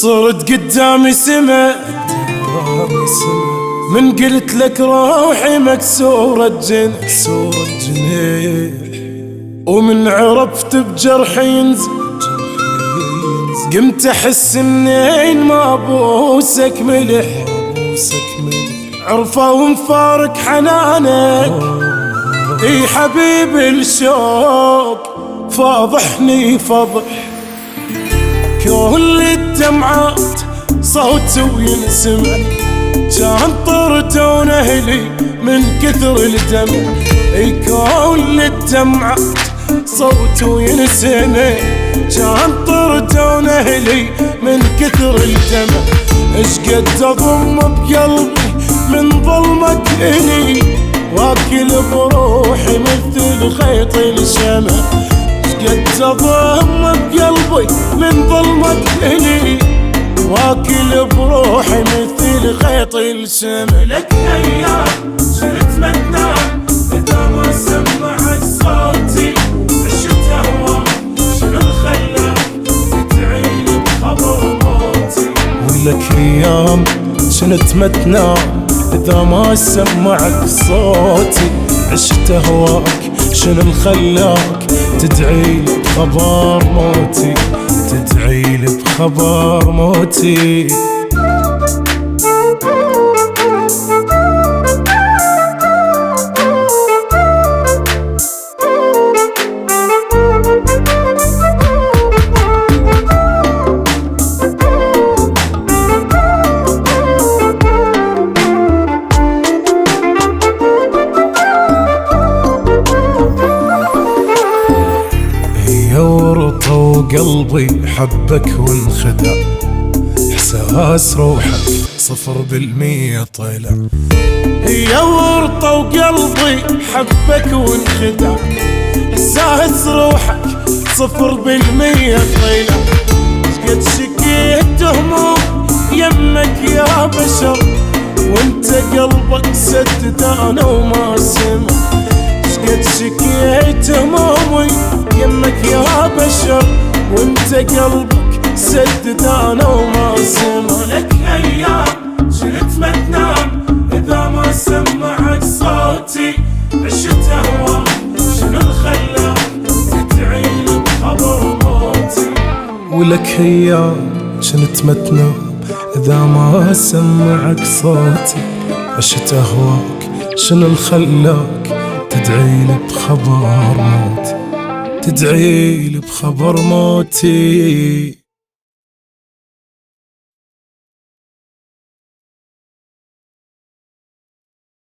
صرت قدامي سما من قلت لك روحي مكسورة جنيح ومن عرفت بجرحي ينزل قمت احس منين ما بوسك ملح عرفه ومفارق حنانك اي حبيبي الشوق فاضحني فضح كل الدمعات صوت وينسمع كان طرتون اهلي من كثر الدمع اي كل الدمعات صوت وينسمع كان طرتون اهلي من كثر الدمع اش قد اضم بقلبي من ظلمك الي واكل بروحي مثل خيط الشمع قد اضم بقلبي من ظلمك الي واكل بروحي مثل خيط الشمع لك ايام شلت ما تنام اذا ما سمعك صوتي عشت هواك شنو الخلاك تدعيلي بخبر موتي ولك ايام شنت ما تنام اذا ما سمعك صوتي عشت هواك شنو الخلاك تدعيلي بخبر موتي تدعيلي بخبر موتي قلبي حبك وانخدع احساس روحك 0% طلع يا ورطة وقلبي حبك وانخدع احساس روحك 0% طلع قد شكيت هموم يمك يا بشر وانت قلبك سدد انا وما سمع قد شكيت همومي يمك يا بشر وانت قلبك سدد انا وما سمع لك ايام شلت ما تنام اذا ما سمعك صوتي عشت هواك شنو الخلاك تدعيلي بخبر موتي ولك ايام شلت ما تنام اذا ما سمعك صوتي عشت هواك شنو الخلاك تدعيلي بخبر موتي تدعيلي بخبر موتي